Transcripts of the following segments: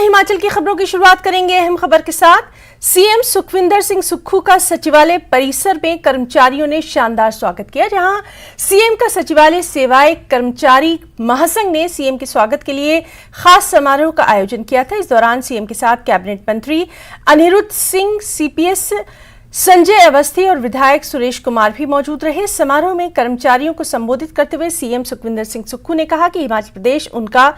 हिमाचल की खबरों की शुरुआत करेंगे अहम खबर के साथ। सीएम सुखविंदर सिंह सुक्खू का सचिवालय परिसर में कर्मचारियों ने शानदार स्वागत किया। जहां सीएम का सचिवालय सेवाएं कर्मचारी महासंघ ने सीएम के स्वागत के लिए खास समारोह का आयोजन किया था। इस दौरान सीएम के साथ कैबिनेट मंत्री अनिरुद्ध सिंह, सीपीएस संजय अवस्थी और विधायक सुरेश कुमार भी मौजूद रहे। समारोह में कर्मचारियों को संबोधित करते हुए सीएम सुखविंदर सिंह सुक्खू ने कहा कि हिमाचल प्रदेश उनका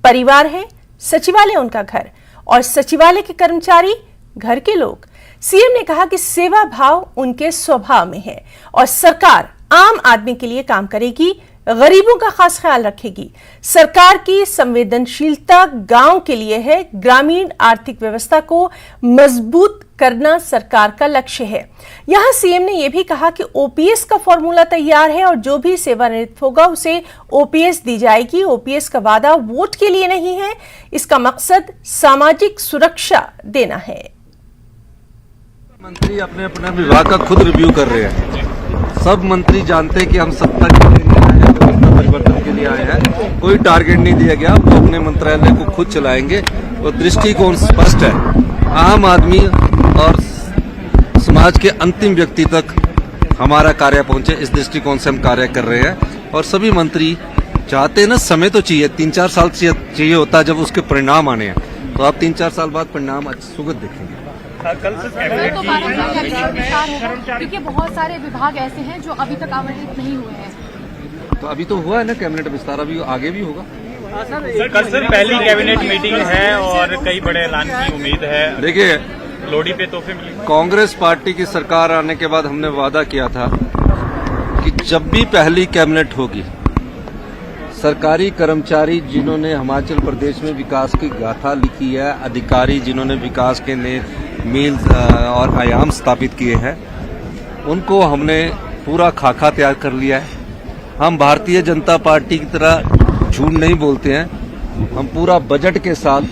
परिवार है, सचिवालय उनका घर और सचिवालय के कर्मचारी घर के लोग। सीएम ने कहा कि सेवा भाव उनके स्वभाव में है और सरकार आम आदमी के लिए काम करेगी, गरीबों का खास ख्याल रखेगी। सरकार की संवेदनशीलता गांव के लिए है। ग्रामीण आर्थिक व्यवस्था को मजबूत करना सरकार का लक्ष्य है। यहां सीएम ने यह भी कहा कि ओपीएस का फॉर्मूला तैयार है और जो भी सेवानिवृत्त होगा उसे ओपीएस दी जाएगी। ओपीएस का वादा वोट के लिए नहीं है, इसका मकसद सामाजिक सुरक्षा देना है। मंत्री अपने अपने विभाग का खुद रिव्यू कर रहे हैं। सब मंत्री जानते हैं कि हम सत्ता के लिए आए हैं, व्यवस्था परिवर्तन के लिए आए हैं। कोई टारगेट नहीं दिया गया, वो अपने मंत्रालय को खुद चलाएंगे और दृष्टिकोण स्पष्ट है। आम आदमी और समाज के अंतिम व्यक्ति तक हमारा कार्य पहुंचे, इस दृष्टिकोण से हम कार्य कर रहे हैं। और सभी मंत्री चाहते हैं ना, समय तो चाहिए, 3-4 साल चाहिए होता है जब उसके परिणाम आने हैं। तो आप 3-4 साल बाद परिणाम सुगत देखेंगे। कल से कैबिनेट की क्योंकि बहुत सारे विभाग ऐसे हैं जो अभी तक आवंटित नहीं हुए हैं। तो अभी तो हुआ है ना कैबिनेट विस्तार, अभी आगे भी होगा। सर, कल से पहली कैबिनेट मीटिंग है और कई बड़े ऐलान की उम्मीद है। देखिए, लोहड़ी पे तोहफे मिले। कांग्रेस पार्टी की सरकार आने के बाद हमने वादा किया था कि जब भी पहली कैबिनेट होगी, सरकारी कर्मचारी जिन्होंने हिमाचल प्रदेश में विकास की गाथा लिखी है, अधिकारी जिन्होंने विकास के मील और आयाम स्थापित किए हैं, उनको हमने पूरा खाका तैयार कर लिया है। हम भारतीय जनता पार्टी की तरह झूठ नहीं बोलते हैं। हम पूरा बजट के साथ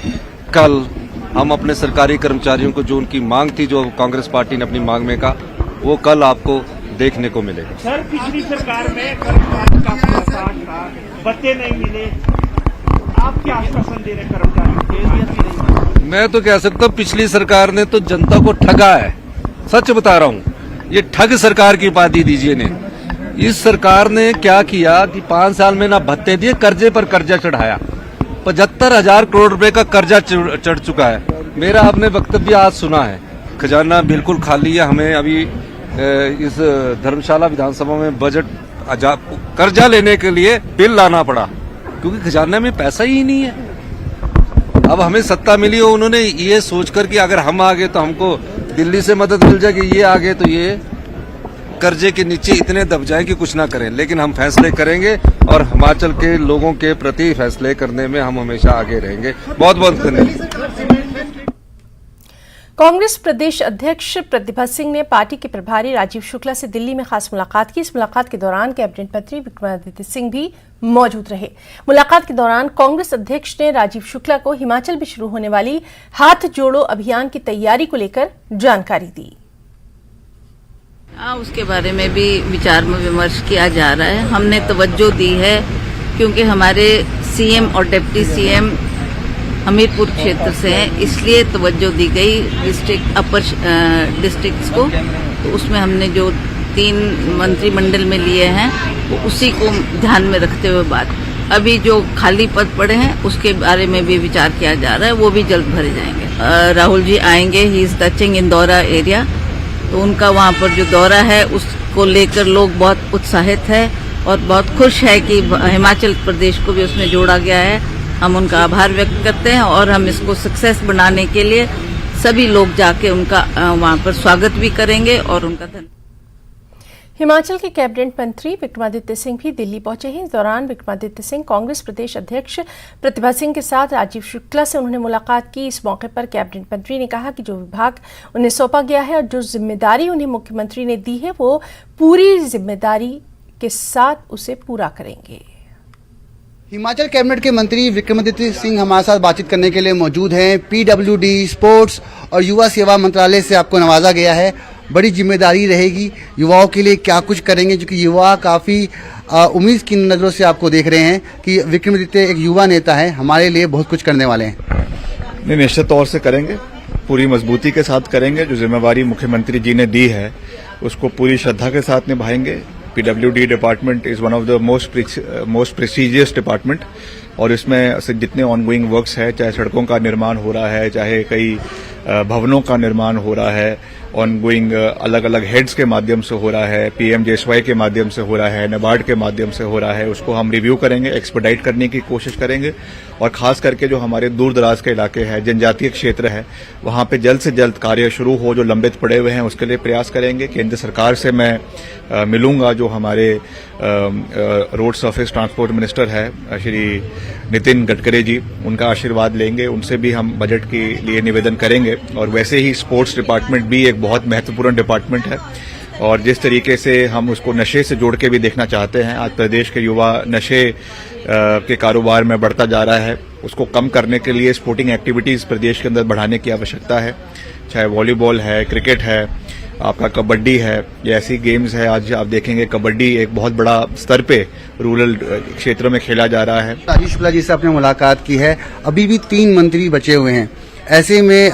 कल हम अपने सरकारी कर्मचारियों को जो उनकी मांग थी, जो कांग्रेस पार्टी ने अपनी मांग में कहा, वो कल आपको देखने को मिलेगा। सर, पिछली सरकार में कर्मचारी का प्रसाद था, भत्ते नहीं मिले, आप क्या आश्वासन दे रहे कर्मचारियों के? मैं तो कह सकता हूँ पिछली सरकार ने तो जनता को ठगा है, सच बता रहा हूँ। ये ठग सरकार की उपाधि दीजिए ने। इस सरकार ने क्या किया कि 5 साल में ना भत्ते दिए, कर्जे पर कर्जा चढ़ाया। 75,000 करोड़ रुपए का कर्जा चढ़ चुका है। मेरा आपने वक्तव्य आज सुना है, खजाना बिल्कुल खाली है। हमें अभी इस धर्मशाला विधानसभा में बजट कर्जा लेने के लिए बिल लाना पड़ा, क्योंकि खजाना में पैसा ही नहीं है। अब हमें सत्ता मिली हो, उन्होंने ये सोचकर कि अगर हम आ गए तो हमको दिल्ली से मदद मिल जाएगी, ये आ गए तो ये कर्जे के नीचे इतने दब जाए कि कुछ ना करें। लेकिन हम फैसले करेंगे और हिमाचल के लोगों के प्रति फैसले करने में हम हमेशा आगे रहेंगे। बहुत बहुत धन्यवाद। कांग्रेस प्रदेश अध्यक्ष प्रतिभा सिंह ने पार्टी के प्रभारी राजीव शुक्ला से दिल्ली में खास मुलाकात की। इस मुलाकात के दौरान कैबिनेट मंत्री विक्रमादित्य सिंह भी मौजूद रहे। मुलाकात के दौरान कांग्रेस अध्यक्ष ने राजीव शुक्ला को हिमाचल में शुरू होने वाली हाथ जोड़ो अभियान की तैयारी को लेकर जानकारी दी। उसके बारे में भी विचार विमर्श किया जा रहा है। हमने तवज्जो दी है क्योंकि हमारे सीएम और डिप्टी सीएम हमीरपुर क्षेत्र से हैं, इसलिए तवज्जो दी गई डिस्ट्रिक्ट अपर डिस्ट्रिक्ट्स को। तो उसमें हमने जो 3 मंत्रिमंडल में लिए हैं वो उसी को ध्यान में रखते हुए बात। अभी जो खाली पद पड़े हैं उसके बारे में भी विचार किया जा रहा है, वो भी जल्द भरे जाएंगे। राहुल जी आएंगे, he is touching Indora area, तो उनका वहाँ पर जो दौरा है उसको लेकर लोग बहुत उत्साहित है और बहुत खुश है कि हिमाचल प्रदेश को भी उसमें जोड़ा गया है। हम उनका आभार व्यक्त करते हैं और हम इसको सक्सेस बनाने के लिए सभी लोग जाके उनका वहाँ पर स्वागत भी करेंगे और उनका धन्यवाद। हिमाचल के कैबिनेट मंत्री विक्रमादित्य सिंह भी दिल्ली पहुंचे हैं। इस दौरान विक्रमादित्य सिंह कांग्रेस प्रदेश अध्यक्ष प्रतिभा सिंह के साथ राजीव शुक्ला से उन्होंने मुलाकात की। इस मौके पर कैबिनेट मंत्री ने कहा कि जो विभाग उन्हें सौंपा गया है और जो जिम्मेदारी उन्हें मुख्यमंत्री ने दी है, वो पूरी जिम्मेदारी के साथ उसे पूरा करेंगे। हिमाचल कैबिनेट के मंत्री विक्रमादित्य सिंह हमारे साथ बातचीत करने के लिए मौजूद हैं। पीडब्ल्यूडी, स्पोर्ट्स और युवा सेवा मंत्रालय से आपको नवाजा गया है, बड़ी जिम्मेदारी रहेगी। युवाओं के लिए क्या कुछ करेंगे, क्योंकि युवा काफ़ी उम्मीद की नज़रों से आपको देख रहे हैं कि विक्रमादित्य एक युवा नेता है, हमारे लिए बहुत कुछ करने वाले हैं। नहीं, निश्चित तौर से करेंगे, पूरी मजबूती के साथ करेंगे। जो जिम्मेवारी मुख्यमंत्री जी ने दी है उसको पूरी श्रद्धा के साथ निभाएंगे। PWD department is one of the most prestigious department और इसमें से जितने ऑनगोइंग वर्क्स है, चाहे सड़कों का निर्माण हो रहा है, चाहे कई भवनों का निर्माण हो रहा है, ऑनगोइंग अलग अलग हेड्स के माध्यम से हो रहा है, पीएमजेएसवाई के माध्यम से हो रहा है, नाबार्ड के माध्यम से हो रहा है, उसको हम रिव्यू करेंगे, एक्सपर्टाइट करने की कोशिश करेंगे। और खास करके जो हमारे दूर दराज के इलाके हैं, जनजातीय क्षेत्र है, वहां पे जल्द से जल्द कार्य शुरू हो, जो लंबित पड़े हुए हैं उसके लिए प्रयास करेंगे। केंद्र सरकार से मैं मिलूंगा, जो हमारे रोड सरफेस ट्रांसपोर्ट मिनिस्टर है श्री नितिन गडकरी जी, उनका आशीर्वाद लेंगे, उनसे भी हम बजट के लिए निवेदन करेंगे। और वैसे ही स्पोर्ट्स डिपार्टमेंट भी एक बहुत महत्वपूर्ण डिपार्टमेंट है और जिस तरीके से हम उसको नशे से जोड़ के भी देखना चाहते हैं, आज प्रदेश के युवा नशे के कारोबार में बढ़ता जा रहा है, उसको कम करने के लिए स्पोर्टिंग एक्टिविटीज प्रदेश के अंदर बढ़ाने की आवश्यकता है। चाहे वॉलीबॉल है, क्रिकेट है, आपका कबड्डी है, ये ऐसी गेम्स है। आज आप देखेंगे कबड्डी एक बहुत बड़ा स्तर पे रूरल क्षेत्रों में खेला जा रहा है। राजीव शुक्ला जी से आपने मुलाकात की है, अभी भी 3 मंत्री बचे हुए हैं, ऐसे में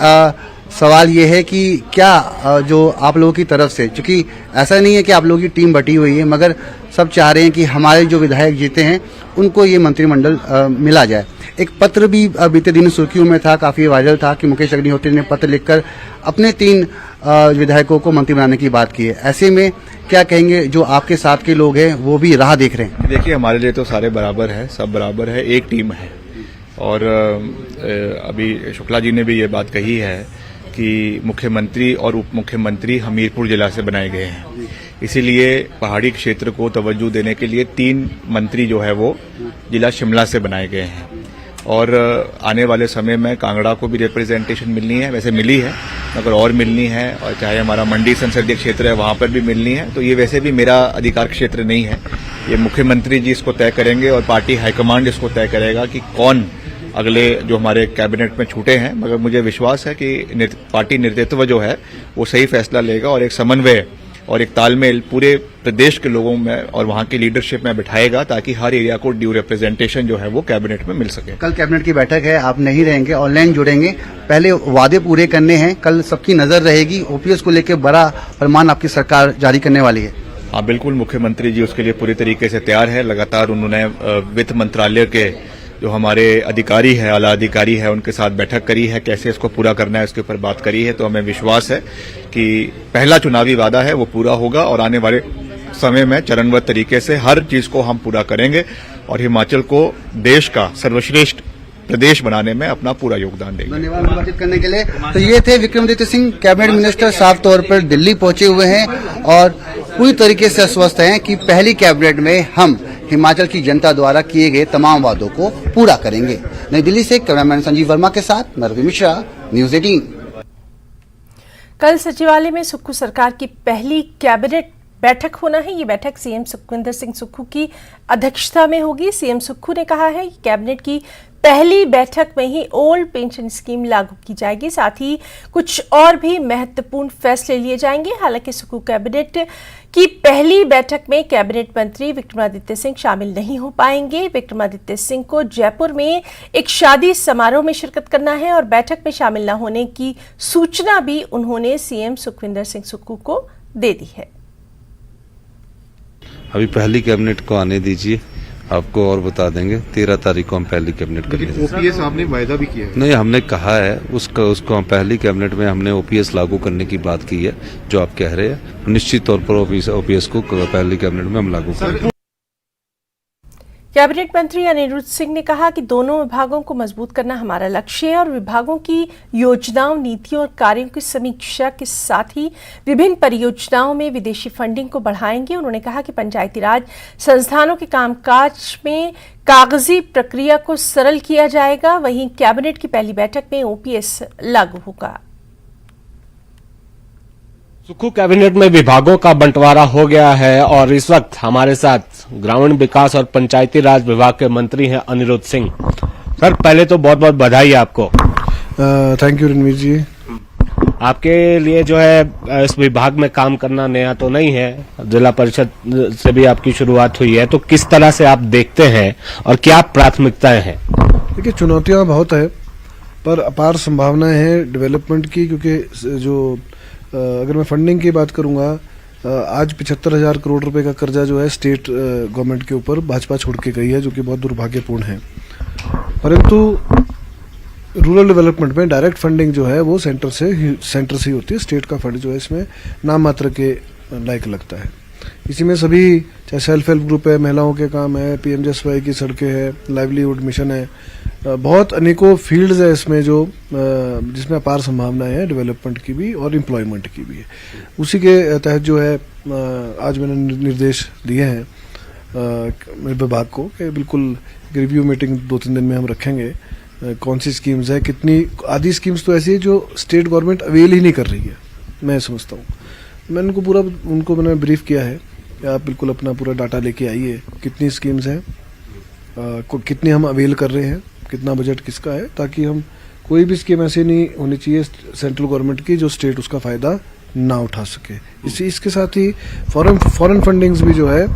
सवाल ये है कि क्या जो आप लोगों की तरफ से, चूंकि ऐसा नहीं है कि आप लोगों की टीम बटी हुई है, मगर सब चाह रहे हैं कि हमारे जो विधायक जीते हैं उनको ये मंत्रिमंडल मिला जाए। एक पत्र भी बीते दिन सुर्खियों में था, काफी वायरल था कि मुकेश अग्निहोत्री ने पत्र लिखकर अपने 3 विधायकों को मंत्री बनाने की बात की है। ऐसे में क्या कहेंगे, जो आपके साथ के लोग हैं वो भी राह देख रहे हैं? देखिए, हमारे लिए तो सारे बराबर है, सब बराबर है, एक टीम है। और अभी शुक्ला जी ने भी ये बात कही है कि मुख्यमंत्री और उप मुख्यमंत्री हमीरपुर जिला से बनाए गए हैं, इसीलिए पहाड़ी क्षेत्र को तवज्जो देने के लिए 3 मंत्री जो है वो जिला शिमला से बनाए गए हैं। और आने वाले समय में कांगड़ा को भी रिप्रेजेंटेशन मिलनी है, वैसे मिली है मगर और मिलनी है, और चाहे हमारा मंडी संसदीय क्षेत्र है वहां पर भी मिलनी है। तो ये वैसे भी मेरा अधिकार क्षेत्र नहीं है, ये मुख्यमंत्री जी इसको तय करेंगे और पार्टी हाईकमांड इसको तय करेगा कि कौन अगले जो हमारे कैबिनेट में छूटे हैं। मगर मुझे विश्वास है कि पार्टी नेतृत्व जो है वो सही फैसला लेगा और एक समन्वय और एक तालमेल पूरे प्रदेश के लोगों में और वहां की लीडरशिप में बिठाएगा, ताकि हर एरिया को ड्यू रिप्रेजेंटेशन जो है वो कैबिनेट में मिल सके। कल कैबिनेट की बैठक है, आप नहीं रहेंगे, ऑनलाइन जुड़ेंगे, पहले वादे पूरे करने हैं, कल सबकी नजर रहेगी, ओपीएस को लेकर बड़ा फरमान आपकी सरकार जारी करने वाली है। हाँ बिल्कुल, मुख्यमंत्री जी उसके लिए पूरी तरीके से तैयार है। लगातार उन्होंने वित्त मंत्रालय के जो हमारे अधिकारी है, आला अधिकारी है, उनके साथ बैठक करी है, कैसे इसको पूरा करना है उसके ऊपर बात करी है। तो हमें विश्वास है कि पहला चुनावी वादा है वो पूरा होगा और आने वाले समय में चरणबद्ध तरीके से हर चीज को हम पूरा करेंगे और हिमाचल को देश का सर्वश्रेष्ठ प्रदेश बनाने में अपना पूरा योगदान देंगे। धन्यवाद बातचीत करने के लिए। तो ये थे विक्रमादित्य सिंह, कैबिनेट मिनिस्टर, साफ तौर पर दिल्ली पहुंचे हुए हैं और पूरी तरीके से आश्वस्त हैं कि पहली कैबिनेट में हम हिमाचल की जनता द्वारा किए गए तमाम वादों को पूरा करेंगे। नई दिल्ली से कैमरामैन संजीव वर्मा के साथ मैं रवि मिश्रा, न्यूज 18। कल सचिवालय में सुक्खू सरकार की पहली कैबिनेट बैठक होना है। ये बैठक सीएम सुखविंदर सिंह सुक्खू की अध्यक्षता में होगी। सीएम सुक्खू ने कहा है कि कैबिनेट की पहली बैठक में ही ओल्ड पेंशन स्कीम लागू की जाएगी, साथ ही कुछ और भी महत्वपूर्ण फैसले लिए जाएंगे। हालांकि सुक्खू कैबिनेट की पहली बैठक में कैबिनेट मंत्री विक्रमादित्य सिंह शामिल नहीं हो पाएंगे। विक्रमादित्य सिंह को जयपुर में एक शादी समारोह में शिरकत करना है और बैठक में शामिल न होने की सूचना भी उन्होंने सीएम सुखविंदर सिंह सुक्खू को दे दी है। अभी पहली कैबिनेट को आने दीजिए, आपको और बता देंगे। 13 तारीख को हम पहली कैबिनेट करेंगे। ओपीएस आपने वायदा भी किया है? नहीं, हमने कहा है उसको हम पहली कैबिनेट में हमने ओपीएस लागू करने की बात की है। जो आप कह रहे हैं, निश्चित तौर पर ओपीएस को पहली कैबिनेट में हम लागू करेंगे। कैबिनेट मंत्री अनिरुद्ध सिंह ने कहा कि दोनों विभागों को मजबूत करना हमारा लक्ष्य है और विभागों की योजनाओं, नीतियों और कार्यों की समीक्षा के साथ ही विभिन्न परियोजनाओं में विदेशी फंडिंग को बढ़ाएंगे। उन्होंने कहा कि पंचायती राज संस्थानों के कामकाज में कागजी प्रक्रिया को सरल किया जाएगा। वहीं कैबिनेट की पहली बैठक में ओपीएस लागू होगा। सुक्खू कैबिनेट में विभागों का बंटवारा हो गया है और इस वक्त हमारे साथ ग्रामीण विकास और पंचायती राज विभाग के मंत्री हैं अनिरुद्ध सिंह। सर, पहले तो बहुत बहुत बधाई आपको। थैंक यू रणवीर जी। आपके लिए जो है इस विभाग में काम करना नया तो नहीं है, जिला परिषद से भी आपकी शुरुआत हुई है, तो किस तरह से आप देखते हैं और क्या प्राथमिकताएं हैं? देखिए, चुनौतियां बहुत है, पर अपार संभावनाएं हैं डेवलपमेंट की, क्योंकि जो अगर मैं फंडिंग की बात करूंगा, आज 75,000 करोड़ रुपए का कर्जा जो है स्टेट गवर्नमेंट के ऊपर भाजपा छोड़ के गई है, जो कि बहुत दुर्भाग्यपूर्ण है। परंतु रूरल डेवलपमेंट में डायरेक्ट फंडिंग जो है वो सेंटर से ही होती है। स्टेट का फंड जो है इसमें नाम मात्र के लायक लगता है। इसी में सभी, चाहे सेल्फ हेल्प ग्रुप है, महिलाओं के काम है, PMJSY की सड़कें है, लाइवलीहुड मिशन है, बहुत अनेकों फील्ड्स है इसमें जो जिसमें अपार संभावनाएं हैं डेवलपमेंट की भी और एम्प्लॉयमेंट की भी है। उसी के तहत जो है आज मैंने निर्देश दिए हैं मेरे विभाग को कि बिल्कुल रिव्यू मीटिंग 2-3 दिन में हम रखेंगे। कौन सी स्कीम्स है, कितनी, आधी स्कीम्स तो ऐसी है जो स्टेट गवर्नमेंट अवेल ही नहीं कर रही है, मैं समझता हूँ। मैंने उनको मैंने ब्रीफ किया है कि आप बिल्कुल अपना पूरा डाटा लेके आइए, कितनी स्कीम्स हैं, कितनी हम अवेल कर रहे हैं, कितना बजट किसका है, ताकि हम कोई भी स्कीम ऐसी नहीं होनी चाहिए सेंट्रल गवर्नमेंट की जो स्टेट उसका फायदा ना उठा सके। इसके साथ ही फॉरेन फंडिंग्स भी जो है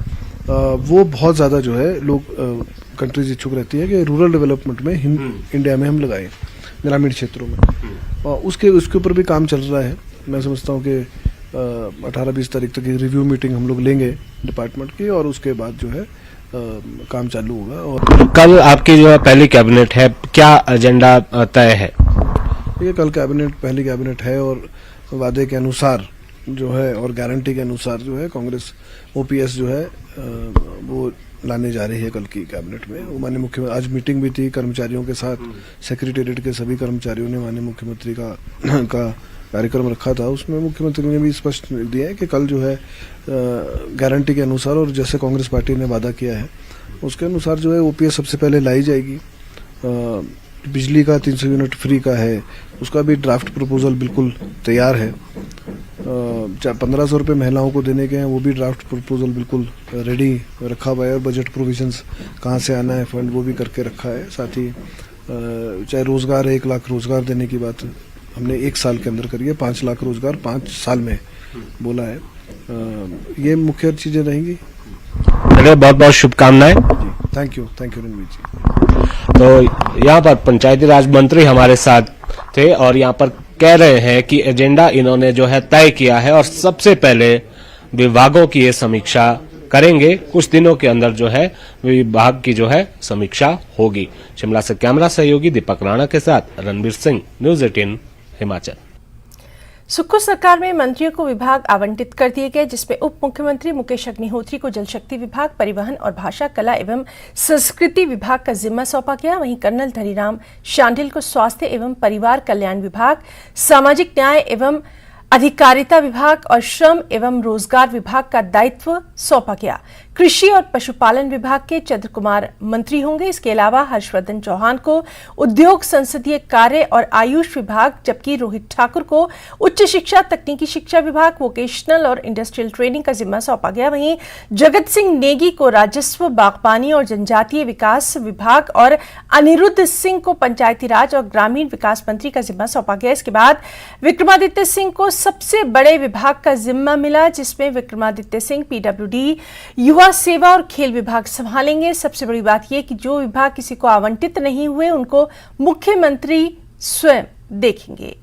वो बहुत ज़्यादा जो है लोग कंट्रीज इच्छुक रहती है कि रूरल डेवलपमेंट में इंडिया में हम लगाएं, ग्रामीण क्षेत्रों में, और उसके ऊपर भी काम चल रहा है। मैं समझता हूँ कि 18-20 तारीख तक रिव्यू मीटिंग हम लोग लेंगे डिपार्टमेंट की, और उसके बाद जो है काम चालू होगा। और कल आपकी जो पहली कैबिनेट है, क्या एजेंडा तय है? ये कल पहली कैबिनेट है, और वादे के अनुसार जो है और गारंटी के अनुसार जो है कांग्रेस OPS जो है वो लाने जा रही है कल की कैबिनेट में। माननीय मुख्यमंत्री, आज मीटिंग भी थी कर्मचारियों के साथ, सेक्रेटेरिएट के सभी कर्मचारियों ने माननीय मुख्यमंत्री का कार्यक्रम रखा था। उसमें मुख्यमंत्री ने भी स्पष्ट दिया है कि कल जो है गारंटी के अनुसार और जैसे कांग्रेस पार्टी ने वादा किया है उसके अनुसार जो है OPS सबसे पहले लाई जाएगी। बिजली का 300 यूनिट फ्री का है, उसका भी ड्राफ्ट प्रपोजल बिल्कुल तैयार है। 1500 रुपये महिलाओं को देने के हैं, वो भी ड्राफ्ट प्रपोजल बिल्कुल रेडी रखा हुआ है, और बजट प्रोविजंस कहाँ से आना है फंड वो भी करके रखा है। साथ ही चाहे रोजगार है, 1 लाख रोजगार देने की बात हमने 1 साल के अंदर करी है, 5 लाख रोजगार 5 साल में बोला है। ये मुख्य चीजें रहेंगी। चलिए, बहुत बहुत शुभकामनाएं। थैंक यू रणवीर जी। तो यहाँ पर पंचायती राज मंत्री हमारे साथ थे और यहाँ पर कह रहे हैं कि एजेंडा इन्होंने जो है तय किया है और सबसे पहले विभागों की ये समीक्षा करेंगे। कुछ दिनों के अंदर जो है विभाग की जो है समीक्षा होगी। शिमला से कैमरा सहयोगी दीपक राणा के साथ रणवीर सिंह, न्यूज़ 18 हिमाचल। सुक्खू सरकार में मंत्रियों को विभाग आवंटित कर दिए गए, जिसमें उप मुख्यमंत्री मुकेश अग्निहोत्री को जल शक्ति विभाग, परिवहन और भाषा, कला एवं संस्कृति विभाग का जिम्मा सौंपा गया। वहीं कर्नल धनीराम शांडिल को स्वास्थ्य एवं परिवार कल्याण विभाग, सामाजिक न्याय एवं अधिकारिता विभाग और श्रम एवं रोजगार विभाग का दायित्व सौंपा गया। कृषि और पशुपालन विभाग के चंद्र कुमार मंत्री होंगे। इसके अलावा हर्षवर्धन चौहान को उद्योग, संसदीय कार्य और आयुष विभाग, जबकि रोहित ठाकुर को उच्च शिक्षा, तकनीकी शिक्षा विभाग, वोकेशनल और इंडस्ट्रियल ट्रेनिंग का जिम्मा सौंपा गया। वहीं जगत सिंह नेगी को राजस्व, बागबानी और जनजातीय विकास विभाग और अनिरुद्ध सिंह को पंचायती राज और ग्रामीण विकास मंत्री का जिम्मा सौंपा गया। इसके बाद विक्रमादित्य सिंह को सबसे बड़े विभाग का जिम्मा मिला, जिसमें विक्रमादित्य सिंह PWD, युवा सेवा और खेल विभाग संभालेंगे। सबसे बड़ी बात यह कि जो विभाग किसी को आवंटित नहीं हुए उनको मुख्यमंत्री स्वयं देखेंगे।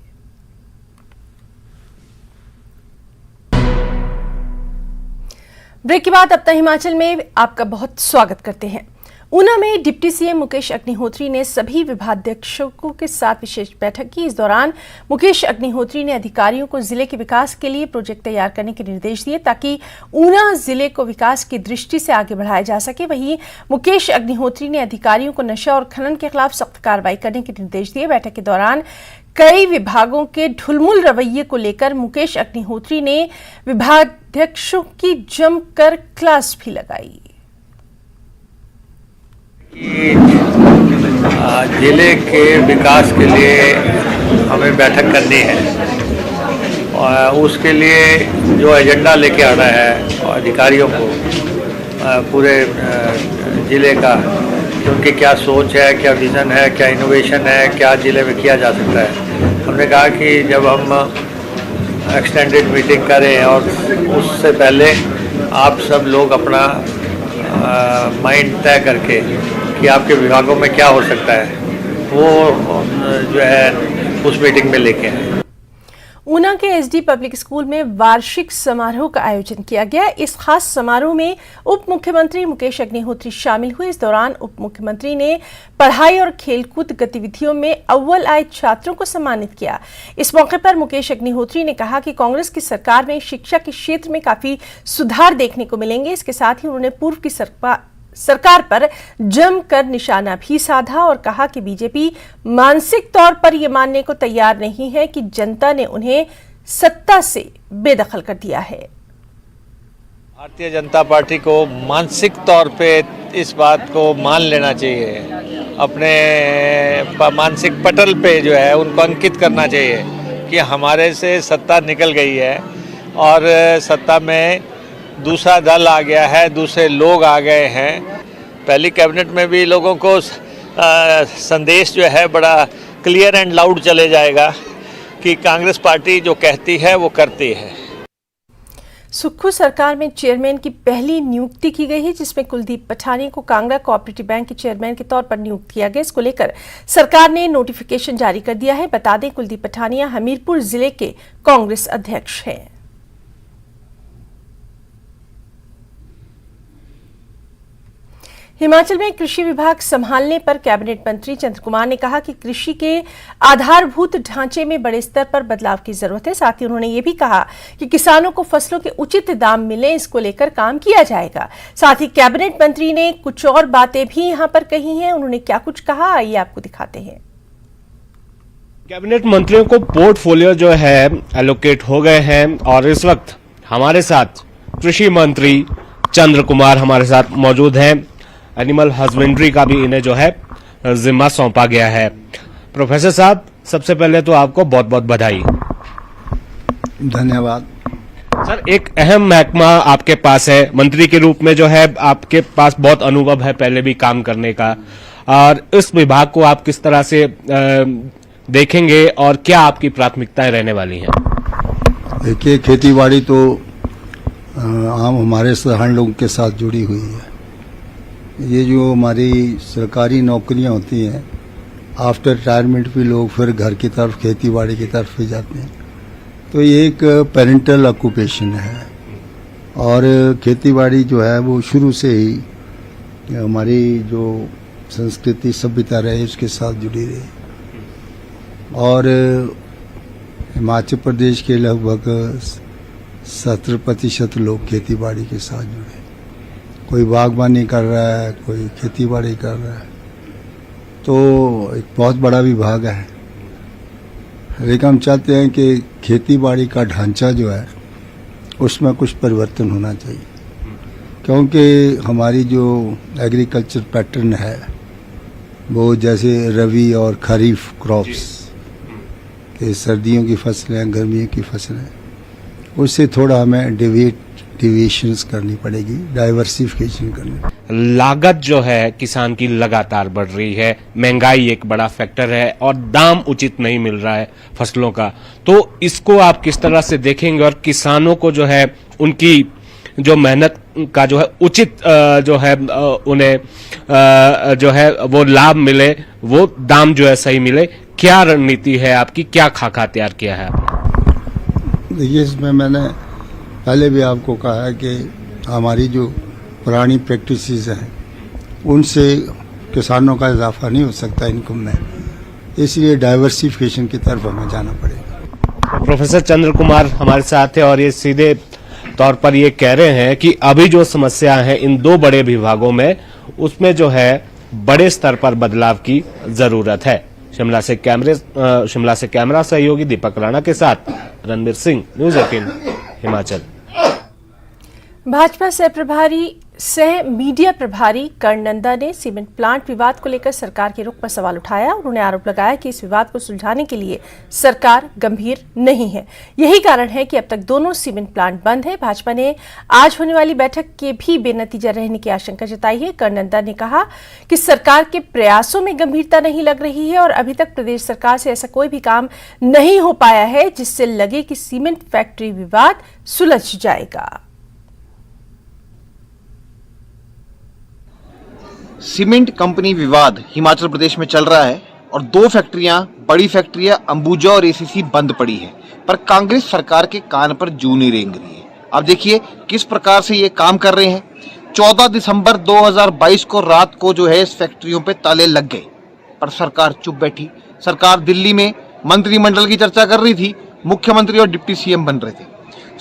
ब्रेक के बाद अब तक हिमाचल में आपका बहुत स्वागत करते हैं। ऊना में डिप्टी सीएम मुकेश अग्निहोत्री ने सभी विभागाध्यक्षों के साथ विशेष बैठक की। इस दौरान मुकेश अग्निहोत्री ने अधिकारियों को जिले के विकास के लिए प्रोजेक्ट तैयार करने के निर्देश दिए ताकि ऊना जिले को विकास की दृष्टि से आगे बढ़ाया जा सके। वहीं मुकेश अग्निहोत्री ने अधिकारियों को नशा और खनन के खिलाफ सख्त कार्रवाई करने के निर्देश दिए। बैठक के दौरान कई विभागों के ढुलमुल रवैये को लेकर मुकेश अग्निहोत्री ने विभागाध्यक्षों की जमकर क्लास भी लगाई। जिले के विकास के लिए हमें बैठक करनी है और उसके लिए जो एजेंडा लेके आना है और अधिकारियों को पूरे जिले का, उनकी क्या सोच है, क्या विज़न है, क्या इनोवेशन है, क्या जिले में किया जा सकता है। हमने कहा कि जब हम एक्सटेंडेड मीटिंग करें और उससे पहले आप सब लोग अपना माइंड तय करके कि आपके विभागों में क्या हो सकता है वो जो है उस मीटिंग में लेके आए। ऊना के एसडी पब्लिक स्कूल में वार्षिक समारोह का आयोजन किया गया। इस खास समारोह में उप मुख्यमंत्री मुकेश अग्निहोत्री शामिल हुए। इस दौरान उप मुख्यमंत्री ने पढ़ाई और खेलकूद गतिविधियों में अव्वल आए छात्रों को सम्मानित किया। इस मौके पर मुकेश अग्निहोत्री ने कहा कि कांग्रेस की सरकार में शिक्षा के क्षेत्र में काफी सुधार देखने को मिलेंगे। इसके साथ ही उन्होंने पूर्व की सरकार पर जमकर निशाना भी साधा और कहा कि बीजेपी मानसिक तौर पर यह मानने को तैयार नहीं है कि जनता ने उन्हें सत्ता से बेदखल कर दिया है। भारतीय जनता पार्टी को मानसिक तौर पे इस बात को मान लेना चाहिए, अपने मानसिक पटल पे जो है उनको अंकित करना चाहिए कि हमारे से सत्ता निकल गई है और सत्ता में दूसरा दल आ गया है, दूसरे लोग आ गए हैं। पहली कैबिनेट में भी लोगों को संदेश जो है बड़ा क्लियर एंड लाउड चले जाएगा कि कांग्रेस पार्टी जो कहती है वो करती है। सुक्खू सरकार में चेयरमैन की पहली नियुक्ति की गई है, जिसमें कुलदीप पठानिया को कांगड़ा कोऑपरेटिव बैंक के चेयरमैन के तौर पर नियुक्त किया गया। इसको लेकर सरकार ने नोटिफिकेशन जारी कर दिया है। बता दें, कुलदीप पठानिया हमीरपुर जिले के कांग्रेस अध्यक्ष हैं। हिमाचल में कृषि विभाग संभालने पर कैबिनेट मंत्री चंद्र कुमार ने कहा कि कृषि के आधारभूत ढांचे में बड़े स्तर पर बदलाव की जरूरत है। साथ ही उन्होंने ये भी कहा कि किसानों को फसलों के उचित दाम मिले, इसको लेकर काम किया जाएगा। साथ ही कैबिनेट मंत्री ने कुछ और बातें भी यहां पर कही हैं। उन्होंने क्या कुछ कहा, आइए आपको दिखाते हैं। कैबिनेट मंत्रियों को पोर्टफोलियो जो है एलोकेट हो गए हैं और इस वक्त हमारे साथ कृषि मंत्री चंद्र कुमार हमारे साथ मौजूद हैं। एनिमल हस्बेंड्री का भी इन्हें जो है जिम्मा सौंपा गया है। प्रोफेसर साहब, सबसे पहले तो आपको बहुत बहुत बधाई। धन्यवाद सर। एक अहम महकमा आपके पास है, मंत्री के रूप में जो है आपके पास बहुत अनुभव है पहले भी काम करने का, और इस विभाग को आप किस तरह से देखेंगे और क्या आपकी प्राथमिकताएं रहने वाली हैं? देखिए, खेतीबाड़ी तो आम हमारे साधारण लोगों के साथ जुड़ी हुई है। ये जो हमारी सरकारी नौकरियां होती हैं, आफ्टर रिटायरमेंट भी लोग फिर घर की तरफ, खेतीबाड़ी की तरफ भी जाते हैं, तो ये एक पेरेंटल ऑक्यूपेशन है। और खेतीबाड़ी जो है वो शुरू से ही हमारी जो संस्कृति सभ्यता रही उसके साथ जुड़ी रही। और हिमाचल प्रदेश के लगभग 70% लोग खेतीबाड़ी के साथ जुड़े। कोई बागबानी कर रहा है, कोई खेतीबाड़ी कर रहा है, तो एक बहुत बड़ा विभाग है। लेकिन हम चाहते हैं कि खेतीबाड़ी का ढांचा जो है उसमें कुछ परिवर्तन होना चाहिए, क्योंकि हमारी जो एग्रीकल्चर पैटर्न है वो जैसे रबी और खरीफ क्रॉप्स के सर्दियों की फसलें, गर्मियों की फसलें, उससे थोड़ा हमें डिविएशंस करनी पड़ेगी, डाइवर्सिफिकेशन करनी। लागत जो है किसान की लगातार बढ़ रही है, महंगाई एक बड़ा फैक्टर है और दाम उचित नहीं मिल रहा है फसलों का, तो इसको आप किस तरह से देखेंगे और किसानों को जो है उनकी जो मेहनत का जो है उचित जो है उन्हें जो है वो लाभ मिले, वो दाम जो है सही मिले, क्या रणनीति है आपकी, क्या खाका तैयार किया है आपने? देखिए, इसमें मैंने पहले भी आपको कहा है कि हमारी जो पुरानी प्रैक्टिसेस हैं उनसे किसानों का इजाफा नहीं हो सकता इनकम में, इसलिए डाइवर्सिफिकेशन की तरफ हमें जाना पड़ेगा। प्रोफेसर चंद्र कुमार हमारे साथ है और ये सीधे तौर पर ये कह रहे हैं कि अभी जो समस्या है इन दो बड़े विभागों में, उसमें जो है बड़े स्तर पर बदलाव की जरूरत है। शिमला से कैमरा सहयोगी दीपक राणा के साथ रणबीर सिंह, न्यूज़ 18 हिमाचल। भाजपा सह मीडिया प्रभारी कर्ण नंदा ने सीमेंट प्लांट विवाद को लेकर सरकार के रुख पर सवाल उठाया। उन्होंने आरोप लगाया कि इस विवाद को सुलझाने के लिए सरकार गंभीर नहीं है। यही कारण है कि अब तक दोनों सीमेंट प्लांट बंद है। भाजपा ने आज होने वाली बैठक के भी बेनतीजा रहने की आशंका जताई है। कर्ण नंदा ने कहा कि सरकार के प्रयासों में गंभीरता नहीं लग रही है और अभी तक प्रदेश सरकार से ऐसा कोई भी काम नहीं हो पाया है जिससे लगे कि सीमेंट फैक्ट्री विवाद सुलझ जाएगा। सीमेंट कंपनी विवाद हिमाचल प्रदेश में चल रहा है और 2 फैक्ट्रियां, बड़ी फैक्ट्रियां अंबुजा और एसीसी बंद पड़ी है, पर कांग्रेस सरकार के कान पर जू नहीं रेंग रही है। अब देखिए किस प्रकार से ये काम कर रहे हैं। 14 दिसंबर 2022 को रात को जो है इस फैक्ट्रियों पे ताले लग गए, पर सरकार चुप बैठी। सरकार दिल्ली में मंत्रिमंडल की चर्चा कर रही थी, मुख्यमंत्री और डिप्टी सीएम बन रहे थे।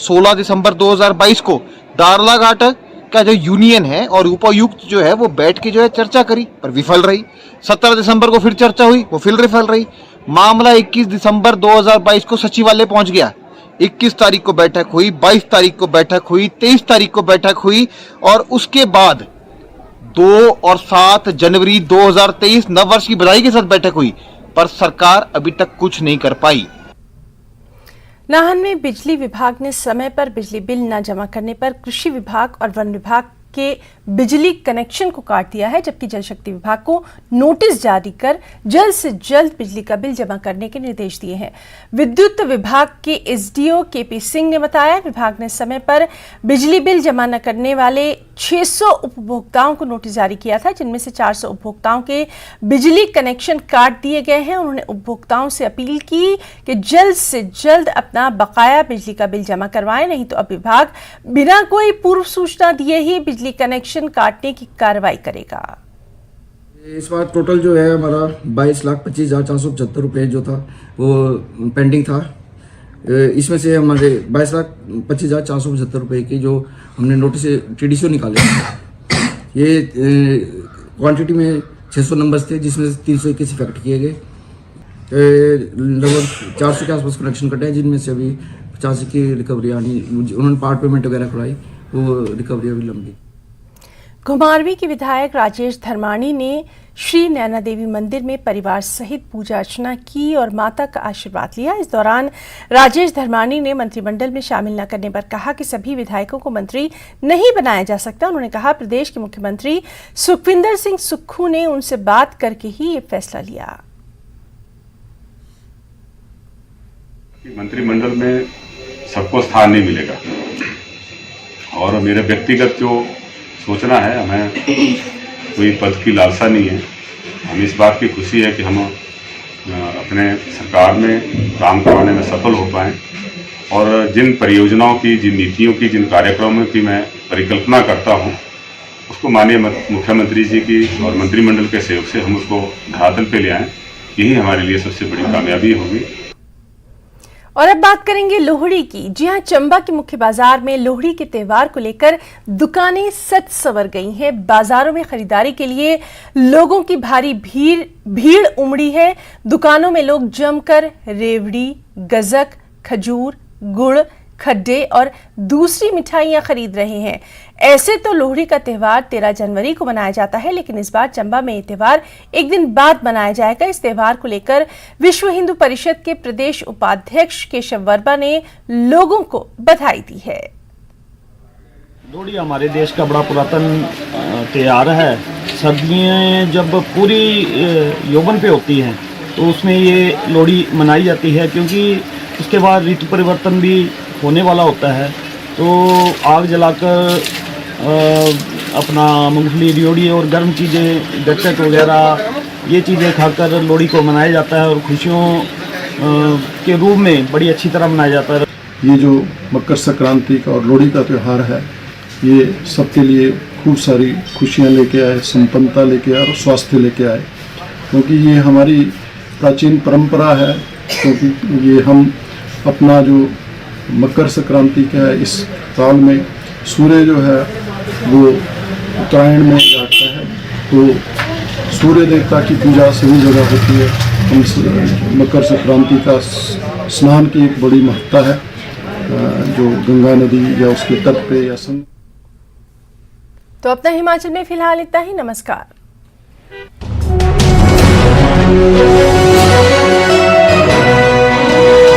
16 दिसंबर 2022 को दारलाघाट का जो यूनियन है और उपायुक्त जो है वो बैठ के जो है चर्चा करी, पर विफल रही। 17 दिसंबर को फिर चर्चा हुई, वो फिर विफल रही। मामला 21 दिसंबर 2022 को सचिवालय पहुंच गया। 21 तारीख को बैठक हुई, 22 तारीख को बैठक हुई, 23 तारीख को बैठक हुई और उसके बाद 2 और 7 जनवरी 2023 नववर्ष की बधाई के साथ बैठक हुई, पर सरकार अभी तक कुछ नहीं कर पाई। नाहन में बिजली विभाग ने समय पर बिजली बिल न जमा करने पर कृषि विभाग और वन विभाग के बिजली कनेक्शन को काट दिया है, जबकि जल शक्ति विभाग को नोटिस जारी कर जल्द से जल्द बिजली का बिल जमा करने के निर्देश दिए हैं। विद्युत विभाग के एसडीओ केपी सिंह ने बताया, विभाग ने समय पर बिजली बिल जमा न करने वाले 600 उपभोक्ताओं को नोटिस जारी किया था, जिनमें से 400 उपभोक्ताओं के बिजली कनेक्शन काट दिए गए हैं। उन्होंने उपभोक्ताओं से अपील की कि जल्द से जल्द अपना बकाया बिजली का बिल जमा करवाएं, नहीं तो अब विभाग बिना कोई पूर्व सूचना दिए ही बिजली कनेक्शन काटने की कार्रवाई करेगा। इस बार टोटल जो है हमारा 22,25,475 रुपये जो था वो पेंडिंग था। इसमें से हमारे 22,25,475 रुपये की जो हमने नोटिस टीडीसी निकाले, ये क्वांटिटी में 600 नंबर्स थे, जिसमें से 321 इफेक्ट किए गए। लगभग 400 के आसपास कनेक्शन कटे हैं, जिनमें से अभी 50 की रिकवरी आनी, उन्होंने पार्ट पेमेंट वगैरह कराई, वो रिकवरी अभी लंबी। घुमारवीं के विधायक राजेश धर्माणी ने श्री नैना देवी मंदिर में परिवार सहित पूजा अर्चना की और माता का आशीर्वाद लिया। इस दौरान राजेश धर्माणी ने मंत्रिमंडल में शामिल न करने पर कहा कि सभी विधायकों को मंत्री नहीं बनाया जा सकता। उन्होंने कहा, प्रदेश के मुख्यमंत्री सुखविंदर सिंह सुक्खू ने उनसे बात करके ही ये फैसला लिया। मंत्रिमंडल में सबको स्थान नहीं मिलेगा और मेरे व्यक्तिगत जो सोचना है, हमें कोई पद की लालसा नहीं है। हम इस बात की खुशी है कि हम अपने सरकार में काम करवाने में सफल हो पाएं और जिन परियोजनाओं की, जिन नीतियों की, जिन कार्यक्रमों की मैं परिकल्पना करता हूं, उसको माननीय मुख्यमंत्री जी की और मंत्रिमंडल के सहयोग से हम उसको धरातल पे ले आएं। यही हमारे लिए सबसे बड़ी कामयाबी होगी। और अब बात करेंगे लोहड़ी की। जी हां, चंबा के मुख्य बाजार में लोहड़ी के त्योहार को लेकर दुकानें सज संवर गई हैं। बाजारों में खरीदारी के लिए लोगों की भारी भीड़ उमड़ी है। दुकानों में लोग जमकर रेवड़ी, गजक, खजूर, गुड़, खड्डे और दूसरी मिठाइयां खरीद रहे हैं। ऐसे तो लोहड़ी का त्यौहार 13 जनवरी को मनाया जाता है, लेकिन इस बार चंबा में ये त्यौहार एक दिन बाद मनाया जाएगा। इस त्यौहार को लेकर विश्व हिंदू परिषद के प्रदेश उपाध्यक्ष केशव वर्मा ने लोगों को बधाई दी है। लोहड़ी हमारे देश का बड़ा पुरातन त्यौहार है। सर्दियाँ जब पूरी यौवन पे होती हैं तो उसमें ये लोहड़ी मनाई जाती है, क्योंकि उसके बाद ऋतु परिवर्तन भी होने वाला होता है। तो आग जलाकर अपना मूंगफली, रियोड़ी और गर्म चीज़ें, गच्चक वगैरह ये चीज़ें खाकर लोहड़ी को मनाया जाता है और खुशियों के रूप में बड़ी अच्छी तरह मनाया जाता है। ये जो मकर संक्रांति का और लोहड़ी का त्यौहार है, ये सबके लिए खूब सारी खुशियाँ लेके आए, संपन्नता लेके आए और स्वास्थ्य लेके आए, क्योंकि ये हमारी प्राचीन परंपरा है। क्योंकि ये हम अपना जो मकर संक्रांति का इस साल में सूर्य जो है वो उत्तरायण में जाता है, तो सूर्य देवता की पूजा सभी जगह होती है। हम मकर संक्रांति का स्नान की एक बड़ी महत्ता है, जो गंगा नदी या उसके तट पे या संग। तो अपना हिमाचल में फिलहाल इतना ही। नमस्कार।